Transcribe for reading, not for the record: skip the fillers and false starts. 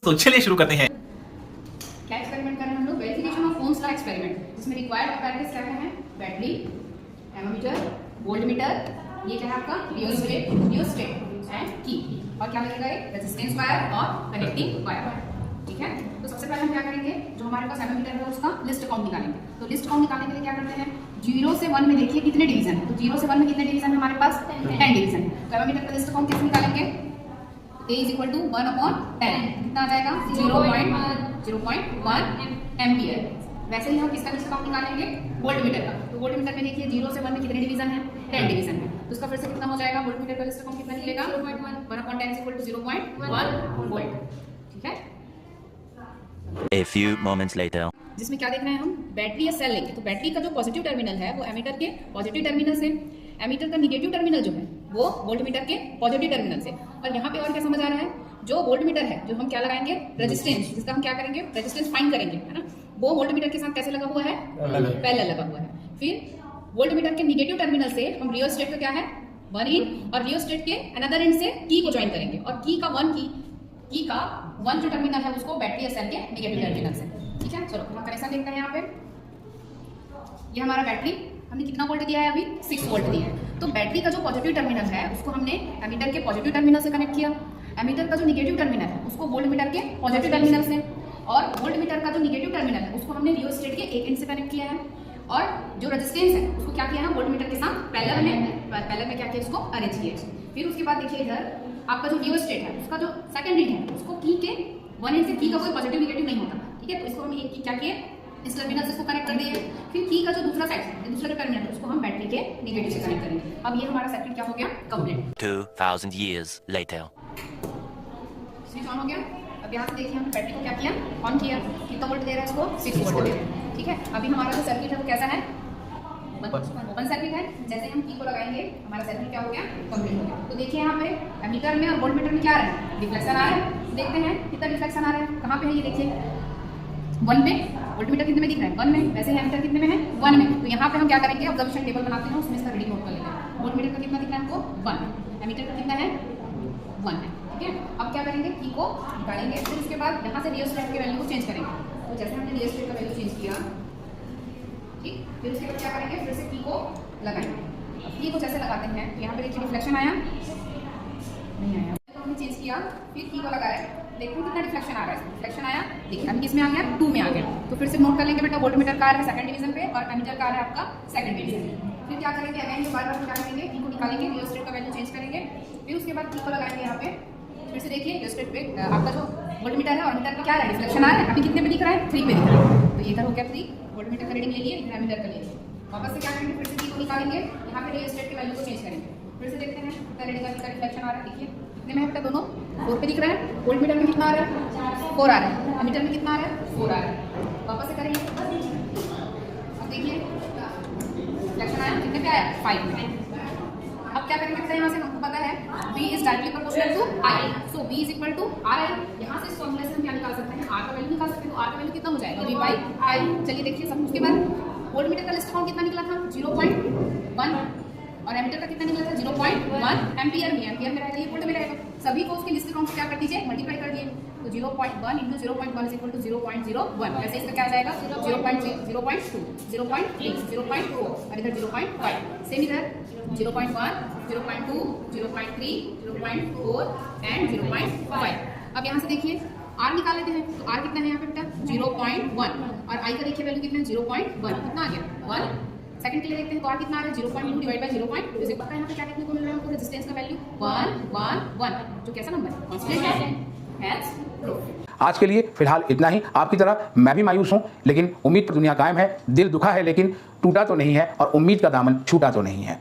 तो चलिए शुरू करते हैं। क्या एक्सपेरिमेंट कर रहे हैं हम लोग? Verification of Ohm's law experiment, जिसमें रिक्वायर्ड apparatus क्या क्या है? बैटरी, एमोमीटर, वोल्टमीटर, ये क्या है आपका रियोस्टेट एंड की, और क्या लगेगा एक रेजिस्टेंस वायर और कनेक्टिंग वायर। ठीक है, तो सबसे पहले हम क्या करेंगे, जो हमारे पास एमोमीटर है उसका लिस्ट काउंट निकालेंगे। तो लिस्ट काउंट निकालने के लिए क्या करते हैं, 0 से 1 में देखिए कितने डिवीजन है। तो 0 से 1 में कितने डिवीजन है हमारे पास? 10 डिवीजन। तो एमोमीटर का लिस्ट काउंट कैसे निकालेंगे? A = 1/10 कितना आ जाएगा? 0.1 एम्पियर। वैसे ही हम किसका लिस्ट काउंट निकालेंगे? वोल्टमीटर का। तो वोल्टमीटर में देखिए 0 से 1 में कितने डिवीजन है? 10 डिवीजन है। तो उसका फिर से कितना हो जाएगा? वोल्टमीटर का लिस्ट काउंट कितना निकलेगा? 1/10 = 0.1 वोल्ट। ठीक है, A few moments later. जिसमें क्या देख रहे हैं हम? बैटरी या सेल लेंगे। तो बैटरी का जो पॉजिटिव टर्मिनल है वो एमीटर के पॉजिटिव टर्मिनल से, एमीटर का निगेटिव टर्मिनल जो है वो वोल्टमीटर के पॉजिटिव टर्मिनल से। और यहाँ पे और क्या समझ आ रहा है, जो वोल्टमीटर है जो हम क्या लगाएंगे? रेजिस्टेंस, जिसका हम क्या करेंगे? रेजिस्टेंस फाइंड करेंगे, है ना। वो वोल्टमीटर के साथ कैसे लगा हुआ है? पैरेलल लगा हुआ है। फिर वोल्टमीटर के निगेटिव टर्मिनल से हम रियोस्टेट का क्या है? 1 इन, और रियोस्टेट के अनदर एंड से की को ज्वाइन करेंगे, और की का 1 जो टर्मिनल है उसको बैटरी या सेल के निगेटिव टर्मिनल से। ठीक है, चलो हम कनेक्शन देखते हैं। यहाँ पे ये हमारा बैटरी, हमने कितना वोल्ट दिया है? अभी 6 वोल्ट दिया है। तो बैटरी का जो पॉजिटिव टर्मिनल है उसको हमने एमीटर के पॉजिटिव टर्मिनल से कनेक्ट किया। एमीटर का जो निगेटिव टर्मिनल है उसको वोल्टमीटर के पॉजिटिव टर्मिनल से, और वोल्टमीटर का जो निगेटिव टर्मिनल है उसको हमने रियोस्टेट के एक एंड से कनेक्ट किया है। और जो रेजिस्टेंस है उसको क्या किया है? वोल्टमीटर के साथ पैरेलल में क्या किया? इसको अरेंज किया। फिर उसके बाद देखिए इधर आपका जो रियोस्टेट है उसका जो सेकंड रीड है उसको की के 1 एंड से, की का कोई पॉजिटिव निगेटिव नहीं होता। ठीक है, तो इसको हम एक क्या किए? इस टर्मिनल से इसको कनेक्ट कर दिए। फिर की का जो दूसरा साइड है, दूसरा जो टर्मिनल है उसको हम बैटरी के नेगेटिव से कनेक्ट करेंगे। अब ये हमारा सर्किट क्या हो गया? Complete. 2000 years later. Switch on हो गया। अब यहाँ से देखिए हमने बैटरी को क्या किया? ऑन किया। कितना वोल्ट दे रहा है इसको? 6 वोल्ट दे रहा है। ठीक है, अभी हमारा जो सर्किट है वो कैसा है? ओपन सर्किट है। जैसे हम की को लगाएंगे हमारा सर्किट क्या हो गया? कंप्लीट हो गया। तो देखिए यहाँ पे एमीटर में और वोल्टमीटर में क्या आ रहा है? रिफ्लेक्शन आ रहा है। देखते हैं कितना रिफ्लेक्शन आ रहा है, कहाँ पे है ये देखिए। 1 में। वोल्टमीटर कितने में दिख रहा है? 1 में। वैसे ही एमीटर कितने में है? 1 में। तो यहाँ पे हम क्या करेंगे? ऑब्जर्वेशन टेबल बनाते हैं, उसमें इसका रीडिंग नोट कर लेंगे। वोल्टमीटर का कितना दिख रहा है हमको? 1। एमीटर का कितना है? 1 है। ठीक है, अब क्या करेंगे? की को निकालेंगे। फिर उसके बाद यहाँ से रियोस्टेट के वैल्यू को चेंज करेंगे। तो जैसे हमने रियोस्टेट का वैल्यू चेंज किया, ठीक, फिर उसके बाद क्या करेंगे? फिर से की को लगाएंगे। की को जैसे लगाते हैं तो यहाँ पे देखिए रिफ्लेक्शन आया नहीं आया। तो हमने चेंज किया, फिर की को लगाया, देखो कितना रिफ्लेक्शन आ रहा है। रिफ्लेक्शन आया, देखिए अभी किस में आ गया? 2 में आ गया। तो फिर से नोट कर लेंगे बेटा, वोल्टमीटर का आ रहा है सेकंड डिवीजन पे और एमीटर का आ रहा है आपका सेकंड डिवीजन पे। फिर क्या करेंगे? अगेन बार बार क्या करेंगे? की को निकालेंगे, रियोस्टेट का वैल्यू चेंज करेंगे। फिर उसके बाद की को लगाएंगे यहाँ पे। फिर से देखिए रियोस्टेट पे आपका जो वोल्टमीटर है और मीटर का क्या आ रहा है? रिफ्लेक्शन आ रहा है। अभी कितने पे दिख रहा है? 3 पे दिख रहा है। तो ये इधर हो गया 3, वोल्टमीटर का रीडिंग ले लिए, इधर एमीटर का ले लिए। वापस से क्या करेंगे? फिर से की को निकालेंगे, यहाँ पे रियोस्टेट के वैल्यू को चेंज करेंगे। फिर से देखते हैं कितना रीडिंग का रिफ्लेक्शन आ रहा है। देखिए कितने में है बेटा? दोनों 4 पे दिख रहा है। वोल्टमीटर में कितना आ रहा है? 4 आ रहा है। एमीटर में कितना आ रहा है? 4 आ रहा है। वापस से करेंगे, अब देखिए रिफ्लेक्शन आया, कितने पे आया? 5 में। अब क्या करेंगे बेटा? यहाँ से हमको पता है V is directly proportional to I, so V is equal to RI। यहाँ से इस फॉर्मूले से हम क्या निकाल सकते हैं? R का वैल्यू निकाल सकते हैं। तो R का वैल्यू कितना हो जाएगा? V by I। चलिए देखिए सब। उसके बाद वोल्टमीटर का लिस्ट काउंट कितना निकला था? 0.1, और एमीटर का कितना निकला था? 0.1 एम्पियर में। एम्पियर में रहेगा, ये वोल्ट में रहेगा। सभी को उसके लिस्ट काउंट से क्या कर दीजिए? मल्टीप्लाई कर दिए। तो 0.1 × 0.1 इज इक्वल टू 0.01। वैसे इसका क्या आ जाएगा? 0.2, 0.3, 0.4, और इधर 0.5। सेम इधर 0.1, 0.2, 0.3, 0.4 एंड 0.5। अब यहाँ से देखिए R निकाल लेते हैं। तो R कितना है यहाँ पे बेटा? 0.1, और I का देखिए वैल्यू कितना है? 0.1। कितना आ गया? 1। सेकंड के लिए देखते हैं तो R कितना आ रहा है? 0.2 डिवाइड बाय 0.2। इसे पता है यहाँ पे क्या देखने को मिल रहा है हमको? रेजिस्टेंस का वैल्यू 1, 1, 1, जो कैसा नंबर है? कांस्टेंट है। Has proof. आज के लिए फिलहाल इतना ही। आपकी तरह मैं भी मायूस हूं, लेकिन उम्मीद पर दुनिया कायम है। दिल दुखा है लेकिन टूटा तो नहीं है, और उम्मीद का दामन छूटा तो नहीं है।